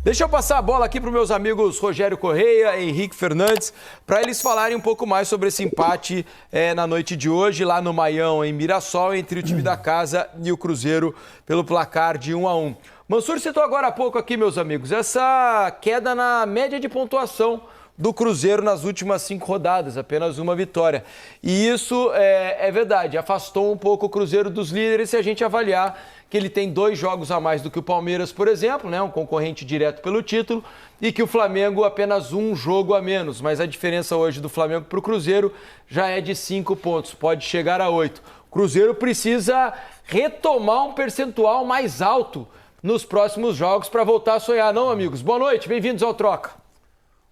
Deixa eu passar a bola aqui para os meus amigos Rogério Correia e Henrique Fernandes, para eles falarem um pouco mais sobre esse empate na noite de hoje, lá no Maião, em Mirassol, entre o time da casa e o Cruzeiro, pelo placar de 1-1. Mansur citou agora há pouco aqui, meus amigos, essa queda na média de pontuação do Cruzeiro nas últimas 5 rodadas, apenas uma vitória. E isso é verdade, afastou um pouco o Cruzeiro dos líderes se a gente avaliar que ele tem 2 jogos a mais do que o Palmeiras, por exemplo, né, um concorrente direto pelo título, e que o Flamengo apenas 1 jogo a menos. Mas a diferença hoje do Flamengo para o Cruzeiro já é de 5 pontos, pode chegar a 8. O Cruzeiro precisa retomar um percentual mais alto nos próximos jogos para voltar a sonhar, não, amigos? Boa noite, bem-vindos ao Troca.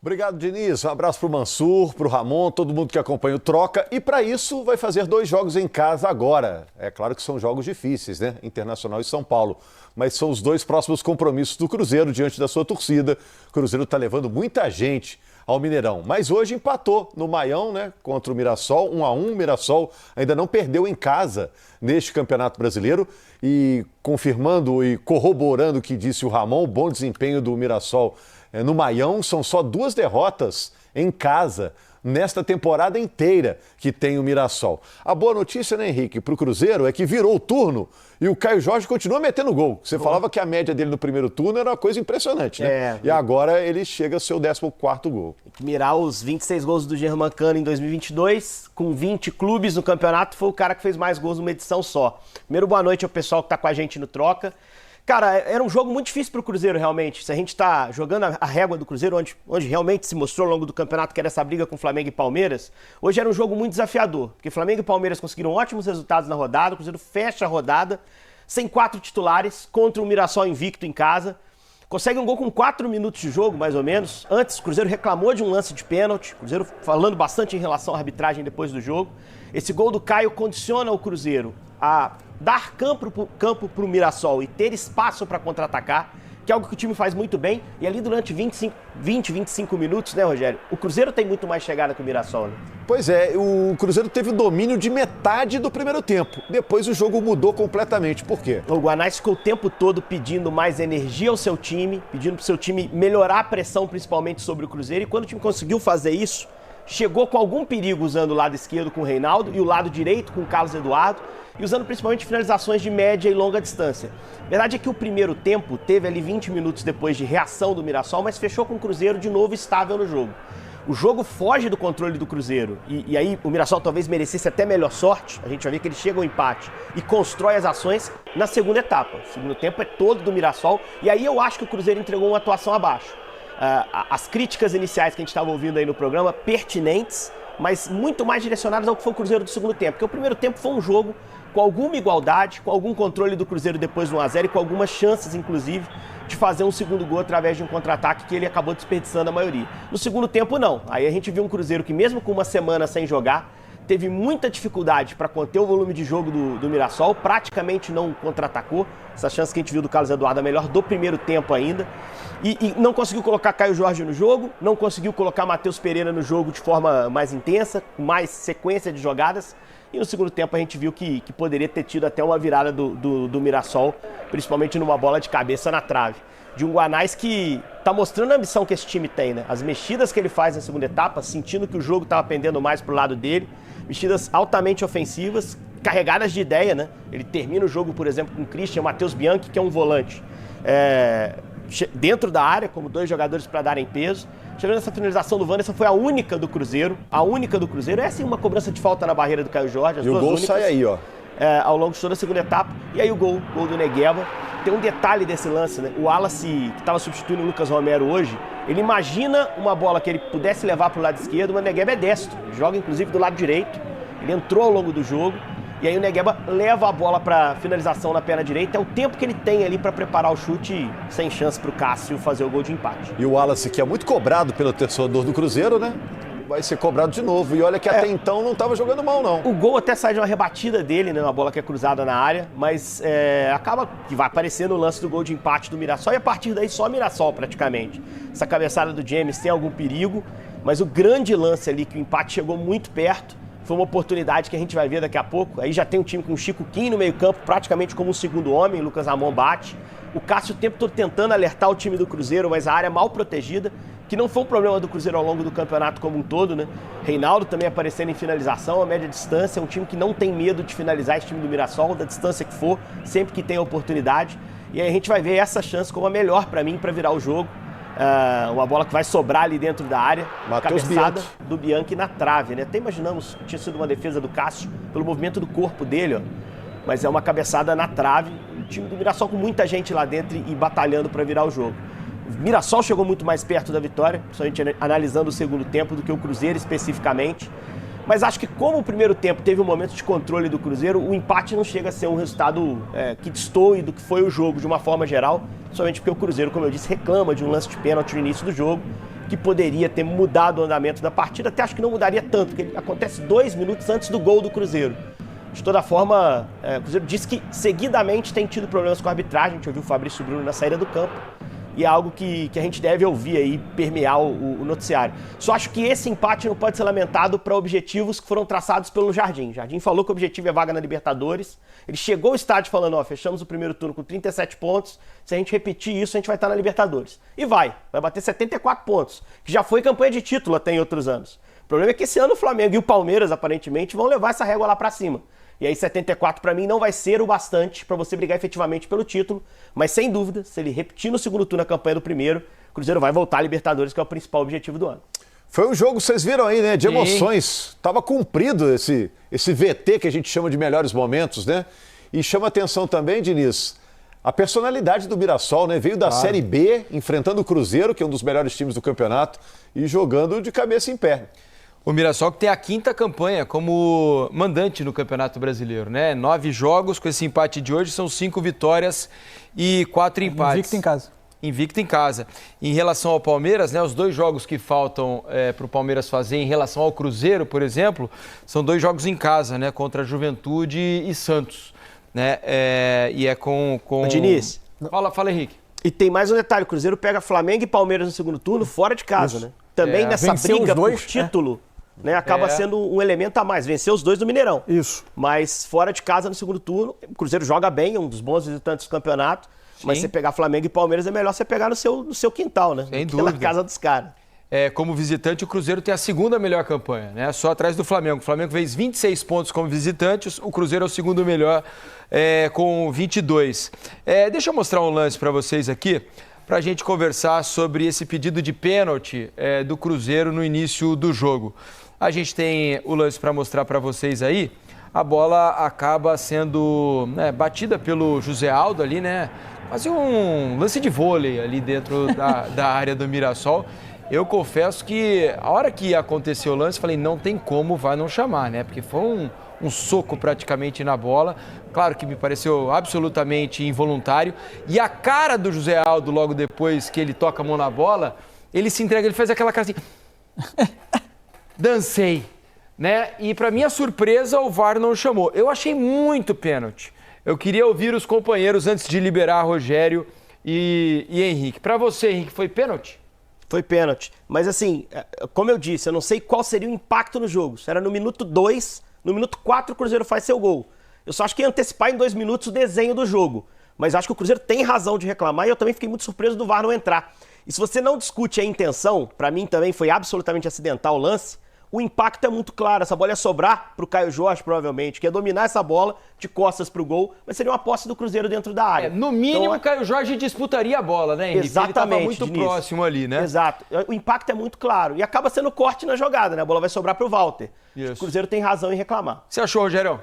Obrigado, Diniz. Um abraço para o Mansur, para o Ramon, todo mundo que acompanha o Troca. E para isso vai fazer 2 jogos em casa agora. É claro que são jogos difíceis, né? Internacional e São Paulo. Mas são os 2 próximos compromissos do Cruzeiro diante da sua torcida. O Cruzeiro está levando muita gente ao Mineirão. Mas hoje empatou no Maião, né? Contra o Mirassol, 1-1. O Mirassol ainda não perdeu em casa neste Campeonato Brasileiro. E confirmando e corroborando o que disse o Ramon, o bom desempenho do Mirassol no Maião, são só 2 derrotas em casa nesta temporada inteira que tem o Mirassol. A boa notícia, né, Henrique, para o Cruzeiro é que virou o turno e o Caio Jorge continua metendo gol. Você falava que a média dele no primeiro turno era uma coisa impressionante, né? E agora ele chega ao seu 14º gol. Mirar os 26 gols do Germancano em 2022, com 20 clubes no campeonato, foi o cara que fez mais gols numa edição só. Primeiro, boa noite ao pessoal que está com a gente no Troca. Cara, era um jogo muito difícil para o Cruzeiro, realmente. Se a gente está jogando a régua do Cruzeiro, onde realmente se mostrou ao longo do campeonato que era essa briga com Flamengo e Palmeiras, hoje era um jogo muito desafiador, porque Flamengo e Palmeiras conseguiram ótimos resultados na rodada, o Cruzeiro fecha a rodada sem 4 titulares, contra o Mirassol invicto em casa, consegue um gol com 4 minutos de jogo, mais ou menos. Antes, o Cruzeiro reclamou de um lance de pênalti, o Cruzeiro falando bastante em relação à arbitragem depois do jogo. Esse gol do Caio condiciona o Cruzeiro a dar campo para o Mirassol e ter espaço para contra-atacar, que é algo que o time faz muito bem. E ali durante 20, 25 minutos, né, Rogério? O Cruzeiro tem muito mais chegada que o Mirassol, né? Pois é, o Cruzeiro teve o domínio de metade do primeiro tempo. Depois o jogo mudou completamente. Por quê? O Guanais ficou o tempo todo pedindo mais energia ao seu time, pedindo para o seu time melhorar a pressão, principalmente sobre o Cruzeiro. E quando o time conseguiu fazer isso, chegou com algum perigo usando o lado esquerdo com o Reinaldo e o lado direito com o Carlos Eduardo, e usando principalmente finalizações de média e longa distância. A verdade é que o primeiro tempo teve ali 20 minutos depois de reação do Mirassol, mas fechou com o Cruzeiro de novo estável no jogo. O jogo foge do controle do Cruzeiro, e aí o Mirassol talvez merecesse até melhor sorte. A gente vai ver que ele chega ao empate e constrói as ações na segunda etapa. O segundo tempo é todo do Mirassol, e aí eu acho que o Cruzeiro entregou uma atuação abaixo. As críticas iniciais que a gente estava ouvindo aí no programa, pertinentes, mas muito mais direcionadas ao que foi o Cruzeiro do segundo tempo. Porque o primeiro tempo foi um jogo com alguma igualdade, com algum controle do Cruzeiro depois do 1-0 e com algumas chances, inclusive, de fazer um segundo gol através de um contra-ataque que ele acabou desperdiçando a maioria. No segundo tempo, não. Aí a gente viu um Cruzeiro que, mesmo com uma semana sem jogar, teve muita dificuldade para conter o volume de jogo do Mirassol, praticamente não contra-atacou. Essa chance que a gente viu do Carlos Eduardo é a melhor do primeiro tempo ainda. E não conseguiu colocar Caio Jorge no jogo, não conseguiu colocar Matheus Pereira no jogo de forma mais intensa, com mais sequência de jogadas. E no segundo tempo a gente viu que poderia ter tido até uma virada do Mirassol, principalmente numa bola de cabeça na trave. De um Guanais que está mostrando a ambição que esse time tem, né? As mexidas que ele faz na segunda etapa, sentindo que o jogo estava pendendo mais para o lado dele, mexidas altamente ofensivas, carregadas de ideia, né? Ele termina o jogo, por exemplo, com o Christian, Matheus Bianchi, que é um volante, dentro da área, como 2 jogadores para darem peso. Chegando essa finalização do Wanderson, foi a única do Cruzeiro. A única do Cruzeiro. É sim uma cobrança de falta na barreira do Caio Jorge. E o gol sai aí, ó. Ao longo de toda a segunda etapa. E aí o gol do Negueba. Tem um detalhe desse lance, né? O Wallace, que estava substituindo o Lucas Romero hoje, ele imagina uma bola que ele pudesse levar para o lado esquerdo, mas o Negueba é destro. Ele joga, inclusive, do lado direito. Ele entrou ao longo do jogo. E aí o Negueba leva a bola para finalização na perna direita. É o tempo que ele tem ali para preparar o chute, sem chance para o Cássio fazer o gol de empate. E o Wallace, que é muito cobrado pelo torcedor do Cruzeiro, né? Vai ser cobrado de novo. E olha que até então não estava jogando mal, não. O gol até sai de uma rebatida dele, né? Uma bola que é cruzada na área, mas acaba que vai aparecer no lance do gol de empate do Mirassol. E a partir daí só Mirassol, praticamente. Essa cabeçada do James tem algum perigo, mas o grande lance ali, que o empate chegou muito perto, foi uma oportunidade que a gente vai ver daqui a pouco. Aí já tem um time com o Chico Kim no meio campo, praticamente como um segundo homem. Lucas Ramon bate. O Cássio o tempo todo tentando alertar o time do Cruzeiro, mas a área mal protegida, que não foi um problema do Cruzeiro ao longo do campeonato como um todo, né? Reinaldo também aparecendo em finalização, a média distância, é um time que não tem medo de finalizar, esse time do Mirassol, da distância que for, sempre que tem a oportunidade. E aí a gente vai ver essa chance como a melhor para mim para virar o jogo. Uma bola que vai sobrar ali dentro da área, Matheus cabeçada Bianchi. do Bianchi na trave, né? Até imaginamos que tinha sido uma defesa do Cássio pelo movimento do corpo dele, ó. Mas é uma cabeçada na trave. O time do Mirassol com muita gente lá dentro e batalhando para virar o jogo. O Mirassol chegou muito mais perto da vitória, principalmente analisando o segundo tempo, do que o Cruzeiro especificamente. Mas acho que como o primeiro tempo teve um momento de controle do Cruzeiro, o empate não chega a ser um resultado que destoe do que foi o jogo de uma forma geral, somente porque o Cruzeiro, como eu disse, reclama de um lance de pênalti no início do jogo, que poderia ter mudado o andamento da partida. Até acho que não mudaria tanto, porque ele acontece 2 minutos antes do gol do Cruzeiro. De toda forma, o Cruzeiro disse que seguidamente tem tido problemas com a arbitragem. A gente ouviu o Fabrício Bruno na saída do campo. E é algo que a gente deve ouvir aí, permear o noticiário. Só acho que esse empate não pode ser lamentado para objetivos que foram traçados pelo Jardim. O Jardim falou que o objetivo é vaga na Libertadores. Ele chegou ao estádio falando, fechamos o primeiro turno com 37 pontos. Se a gente repetir isso, a gente vai estar na Libertadores. E vai bater 74 pontos, que já foi campanha de título até em outros anos. O problema é que esse ano o Flamengo e o Palmeiras, aparentemente, vão levar essa régua lá para cima. E aí 74 para mim não vai ser o bastante para você brigar efetivamente pelo título, mas sem dúvida, se ele repetir no segundo turno a campanha do primeiro, o Cruzeiro vai voltar à Libertadores, que é o principal objetivo do ano. Foi um jogo, vocês viram aí, né, de emoções. Tava cumprido esse VT que a gente chama de melhores momentos, né? E chama atenção também, Diniz, a personalidade do Mirassol, né? Veio da Série B, enfrentando o Cruzeiro, que é um dos melhores times do campeonato, e jogando de cabeça em pé. O Mirassol que tem a 5ª campanha como mandante no Campeonato Brasileiro, né? 9 jogos, com esse empate de hoje, são 5 vitórias e 4 empates. Invicto em casa. Invicto em casa. Em relação ao Palmeiras, né, os 2 jogos que faltam para o Palmeiras fazer em relação ao Cruzeiro, por exemplo, são 2 jogos em casa, né? Contra Juventude e Santos. Né? E é com... Ô, Diniz. Fala, Henrique. E tem mais um detalhe, o Cruzeiro pega Flamengo e Palmeiras no segundo turno, fora de casa, né? Também nessa Venceu briga os dois, por título... Né, acaba sendo um elemento a mais. Venceu os 2 do Mineirão. Isso. Mas fora de casa no segundo turno, o Cruzeiro joga bem, é um dos bons visitantes do campeonato. Sim. Mas você pegar Flamengo e Palmeiras é melhor você pegar no seu quintal, né? Sem dúvida. Na casa dos caras. Como visitante, o Cruzeiro tem a 2ª melhor campanha, né? Só atrás do Flamengo. O Flamengo fez 26 pontos como visitante, o Cruzeiro é o 2º melhor com 22. Deixa eu mostrar um lance para vocês aqui, para a gente conversar sobre esse pedido de pênalti do Cruzeiro no início do jogo. A gente tem o lance para mostrar para vocês aí. A bola acaba sendo batida pelo José Aldo ali, né? Fazia um lance de vôlei ali dentro da área do Mirassol. Eu confesso que a hora que aconteceu o lance, falei, não tem como vai não chamar, né? Porque foi um soco praticamente na bola. Claro que me pareceu absolutamente involuntário. E a cara do José Aldo, logo depois que ele toca a mão na bola, ele se entrega, ele faz aquela cara assim... Dancei, né? E para minha surpresa, o VAR não chamou. Eu achei muito pênalti. Eu queria ouvir os companheiros antes de liberar Rogério e Henrique. Para você, Henrique, foi pênalti? Foi pênalti. Mas assim, como eu disse, eu não sei qual seria o impacto no jogo. Se era no minuto 2, no minuto 4 o Cruzeiro faz seu gol. Eu só acho que ia antecipar em 2 minutos o desenho do jogo. Mas acho que o Cruzeiro tem razão de reclamar e eu também fiquei muito surpreso do VAR não entrar. E se você não discute a intenção, para mim também foi absolutamente acidental o lance, o impacto é muito claro. Essa bola ia sobrar pro Caio Jorge, provavelmente, que ia dominar essa bola de costas pro gol, mas seria uma posse do Cruzeiro dentro da área. No mínimo, o Caio Jorge disputaria a bola, né, Henrique? Exatamente. Ele estava muito Diniz. próximo ali, né? Exato. O impacto é muito claro. E acaba sendo corte na jogada, né? A bola vai sobrar pro Walter. Isso. O Cruzeiro tem razão em reclamar. Você achou, Rogério?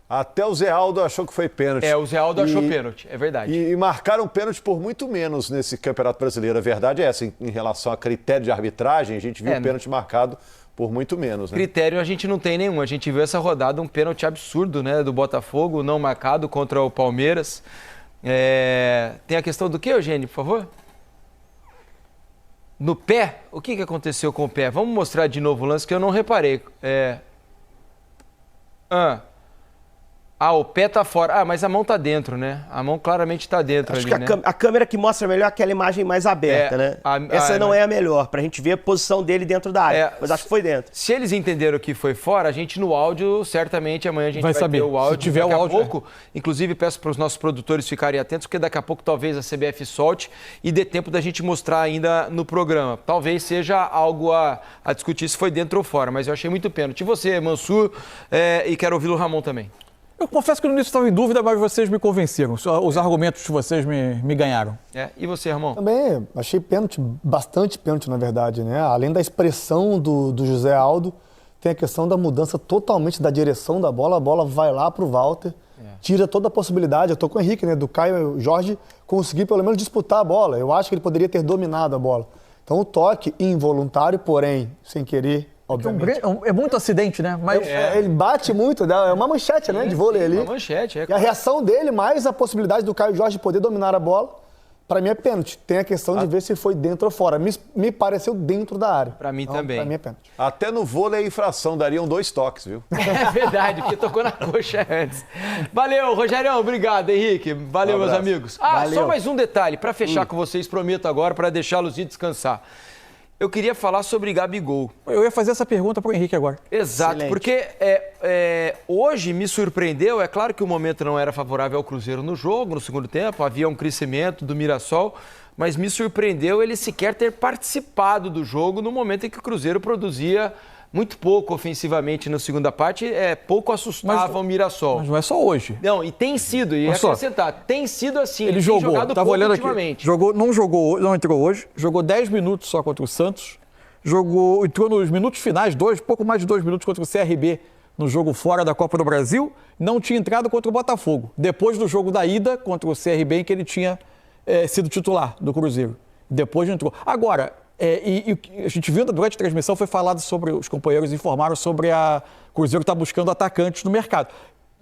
Até o Zé Aldo achou que foi pênalti. O Zé Aldo achou pênalti, é verdade. E marcaram pênalti por muito menos nesse Campeonato Brasileiro. A verdade é essa, em relação a critério de arbitragem, a gente viu o pênalti marcado por muito menos, né? Critério a gente não tem nenhum. A gente viu essa rodada um pênalti absurdo, né? Do Botafogo, não marcado contra o Palmeiras. Tem a questão do quê, Eugênio, por favor? No pé? O que aconteceu com o pé? Vamos mostrar de novo o lance que eu não reparei. Ah, o pé tá fora. Ah, mas a mão tá dentro, né? A mão claramente tá dentro Acho ali, que né? a câmera que mostra melhor é aquela imagem mais aberta, né? Essa não é a melhor, pra gente ver a posição dele dentro da área. Mas acho que foi dentro. Se eles entenderam que foi fora, a gente no áudio, certamente amanhã a gente vai saber. ter o áudio. Se tiver daqui o áudio, a pouco, inclusive peço para os nossos produtores ficarem atentos, porque daqui a pouco talvez a CBF solte e dê tempo da gente mostrar ainda no programa. Talvez seja algo a discutir se foi dentro ou fora, mas eu achei muito pênalti. E você, Mansur, e quero ouvir o Ramon também. Eu confesso que no início estava em dúvida, mas vocês me convenceram. Os argumentos de vocês me ganharam. E você, Ramon? Também achei pênalti, bastante pênalti, na verdade, né? Além da expressão do José Aldo, tem a questão da mudança totalmente da direção da bola. A bola vai lá para o Walter, tira toda a possibilidade. Eu estou com o Henrique, né? Do Caio Jorge conseguir pelo menos disputar a bola. Eu acho que ele poderia ter dominado a bola. Então o toque involuntário, porém, sem querer, obviamente. É muito acidente, né? Mas Ele bate muito, é uma manchete, né? De vôlei ali. Uma manchete, E a reação dele, mais a possibilidade do Caio Jorge poder dominar a bola, para mim é pênalti. Tem a questão de ver se foi dentro ou fora. Me pareceu dentro da área. Para mim então, também. Para mim é pênalti. Até no vôlei é infração, dariam 2 toques, viu? É verdade, porque tocou na coxa antes. Valeu, Rogerião, obrigado, Henrique. Valeu, meus amigos. Só mais um detalhe, para fechar com vocês, prometo agora, para deixá-los ir descansar. Eu queria falar sobre Gabigol. eu ia fazer essa pergunta para o Henrique agora. Exato, Excelente. porque hoje me surpreendeu, é claro que o momento não era favorável ao Cruzeiro no jogo, no segundo tempo, havia um crescimento do Mirassol, mas me surpreendeu ele sequer ter participado do jogo no momento em que o Cruzeiro produzia muito pouco ofensivamente na segunda parte, pouco assustava o Mirassol. Mas não é só hoje. Não, e tem sido, e acrescentar, tem sido assim, Ele tem jogou, jogado estava pouco olhando aqui, ultimamente. não entrou hoje, jogou 10 minutos só contra o Santos, entrou nos minutos finais, pouco mais de 2 minutos contra o CRB no jogo fora da Copa do Brasil, não tinha entrado contra o Botafogo, depois do jogo da ida contra o CRB em que ele tinha sido titular do Cruzeiro. Depois entrou. Agora, a gente viu durante a transmissão, foi falado sobre, os companheiros informaram sobre o Cruzeiro estar buscando atacantes no mercado.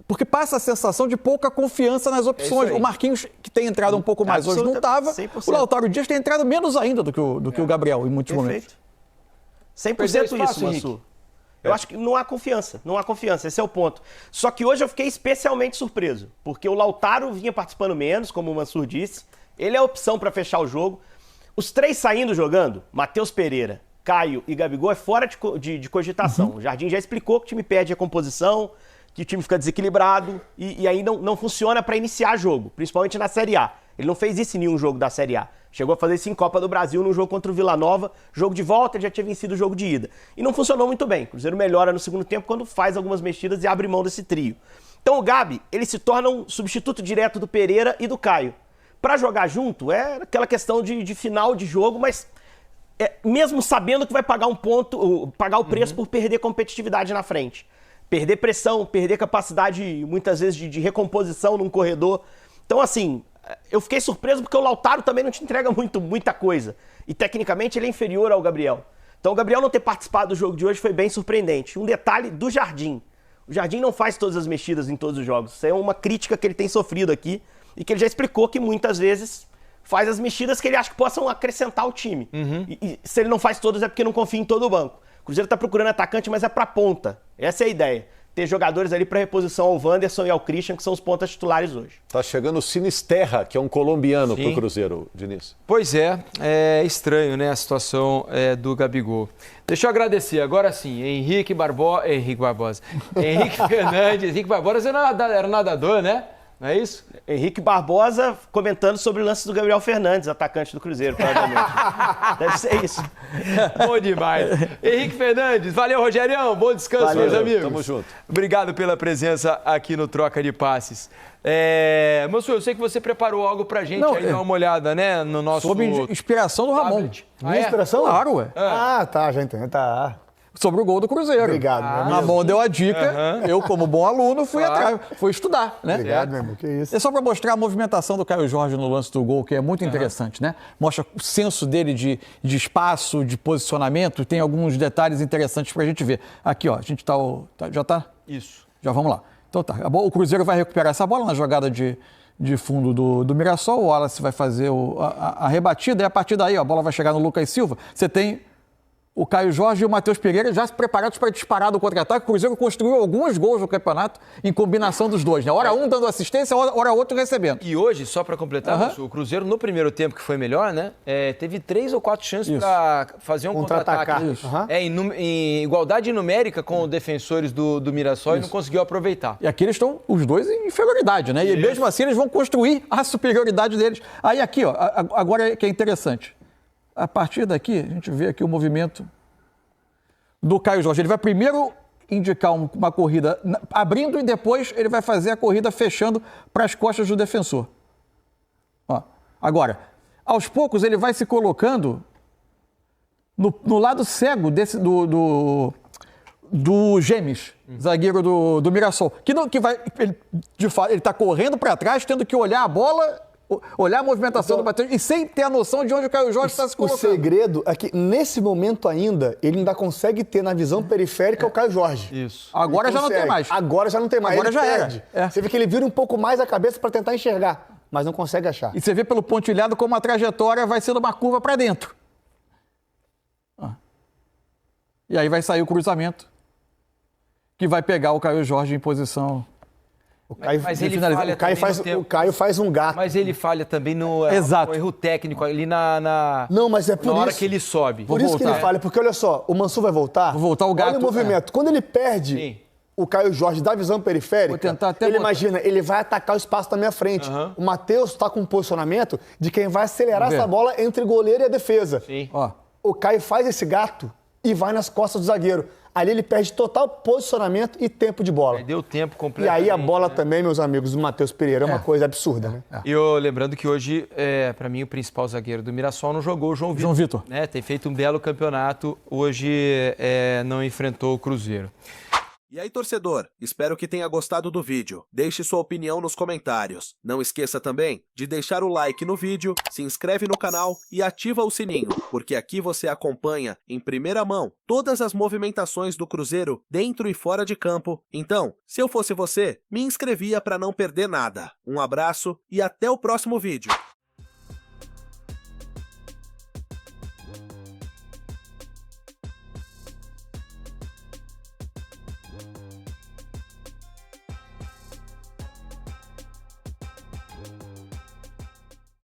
Porque passa a sensação de pouca confiança nas opções. O Marquinhos, que tem entrado um pouco mais hoje, não estava. 100%. O Lautaro Dias tem entrado menos ainda do que o Gabriel, em muitos momentos. 100% isso, Mansur. Eu acho que não há confiança, esse é o ponto. Só que hoje eu fiquei especialmente surpreso, porque o Lautaro vinha participando menos, como o Mansur disse, ele é a opção para fechar o jogo. Os 3 saindo jogando, Matheus Pereira, Caio e Gabigol, é fora de cogitação. O Jardim já explicou que o time perde a composição, que o time fica desequilibrado e aí não funciona para iniciar jogo, principalmente na Série A. Ele não fez isso em nenhum jogo da Série A. Chegou a fazer isso em Copa do Brasil, num jogo contra o Vila Nova, jogo de volta, ele já tinha vencido o jogo de ida. E não funcionou muito bem. O Cruzeiro melhora no segundo tempo quando faz algumas mexidas e abre mão desse trio. Então o Gabi, ele se torna um substituto direto do Pereira e do Caio. Para jogar junto, é aquela questão de final de jogo, mas mesmo sabendo que vai pagar pagar o preço por perder competitividade na frente. Perder pressão, perder capacidade, muitas vezes, de recomposição num corredor. Então, assim, eu fiquei surpreso porque o Lautaro também não te entrega muita coisa. E, tecnicamente, ele é inferior ao Gabriel. Então, o Gabriel não ter participado do jogo de hoje foi bem surpreendente. Um detalhe do Jardim. O Jardim não faz todas as mexidas em todos os jogos. Isso é uma crítica que ele tem sofrido aqui e que ele já explicou que muitas vezes faz as mexidas que ele acha que possam acrescentar o time. E se ele não faz todas é porque não confia em todo o banco. O Cruzeiro está procurando atacante, mas é para ponta. Essa é a ideia. Ter jogadores ali para reposição ao Wanderson e ao Christian, que são os pontas titulares hoje. Tá chegando o Sinisterra, que é um colombiano pro Cruzeiro, Diniz. Pois é estranho, né, a situação do Gabigol. Deixa eu agradecer, agora sim, Henrique Barbosa, Henrique Fernandes, Henrique Barbosa era nadador, né? Não é isso? Henrique Barbosa comentando sobre o lance do Gabriel Fernandes, atacante do Cruzeiro, provavelmente. Deve ser isso. Bom demais. Henrique Fernandes, valeu, Rogerião. Bom descanso, meus amigos. Tamo junto. Obrigado pela presença aqui no Troca de Passes. Mansur, eu sei que você preparou algo pra gente aí dar uma olhada, né, no nosso... Sob inspiração do Ramon. Minha inspiração? Claro, ué. Tá, já entendi. Tá. Sobre o gol do Cruzeiro. Obrigado, meu amigo. Ramon deu a dica, eu, como bom aluno, fui atrás, fui estudar, né? Obrigado, meu amigo. Que isso. É só para mostrar a movimentação do Caio Jorge no lance do gol, que é muito interessante, né? Mostra o senso dele de espaço, de posicionamento, tem alguns detalhes interessantes para a gente ver. Aqui, ó, a gente já tá? Isso. Já vamos lá. Então tá, o Cruzeiro vai recuperar essa bola na jogada de fundo do Mirassol, o Wallace vai fazer a rebatida e a partir daí ó, a bola vai chegar no Lucas Silva. Você tem o Caio Jorge e o Matheus Pereira já se preparados para disparar do contra-ataque. O Cruzeiro construiu alguns gols no campeonato em combinação dos dois, né? Hora um dando assistência, hora outro recebendo. E hoje, só para completar, o Cruzeiro no primeiro tempo, que foi melhor, né? Teve 3 ou 4 chances para fazer um contra-ataque. Em igualdade numérica com os defensores do Mirassol e não conseguiu aproveitar. E aqui eles estão, os dois, em inferioridade, né? E mesmo assim eles vão construir a superioridade deles. Aí aqui, ó, agora que é interessante. A partir daqui, a gente vê aqui o movimento do Caio Jorge. Ele vai primeiro indicar uma corrida abrindo e depois ele vai fazer a corrida fechando para as costas do defensor. Ó, agora, aos poucos ele vai se colocando no lado cego do Gemes, zagueiro do Mirassol. Ele está correndo para trás, tendo que olhar a bola, olhar a movimentação do Matheus e sem ter a noção de onde o Caio Jorge está se colocando. O segredo é que, nesse momento ainda, ele ainda consegue ter na visão periférica o Caio Jorge. Isso. Agora já não tem mais. Agora já não tem mais. Agora ele já perde. era. Você vê que ele vira um pouco mais a cabeça para tentar enxergar, mas não consegue achar. E você vê pelo pontilhado como a trajetória vai sendo uma curva para dentro. E aí vai sair o cruzamento, que vai pegar o Caio Jorge em posição... O Caio, mas ele falha o Caio faz um gato. Mas ele falha também no erro técnico ali Não, mas é por na hora isso, que ele sobe. Por isso que ele falha, porque olha só, o Mansur vai voltar. Vou voltar o gato. Olha o movimento. Quando ele perde o Caio Jorge da visão periférica, Vou tentar até ele botar. imagina, ele vai atacar o espaço da minha frente. O Matheus está com um posicionamento de quem vai acelerar essa bola entre o goleiro e a defesa. Sim. Ó. O Caio faz esse gato e vai nas costas do zagueiro. Ali ele perde total posicionamento e tempo de bola. Deu tempo E completamente. aí a bola também, meus amigos, do Matheus Pereira é uma coisa absurda, né? E eu lembrando que hoje, para mim, o principal zagueiro do Mirassol não jogou, o João Vitor. Né? Tem feito um belo campeonato, hoje não enfrentou o Cruzeiro. E aí, torcedor, espero que tenha gostado do vídeo. Deixe sua opinião nos comentários. Não esqueça também de deixar o like no vídeo, se inscreve no canal e ativa o sininho, porque aqui você acompanha, em primeira mão, todas as movimentações do Cruzeiro dentro e fora de campo. Então, se eu fosse você, me inscrevia para não perder nada. Um abraço e até o próximo vídeo.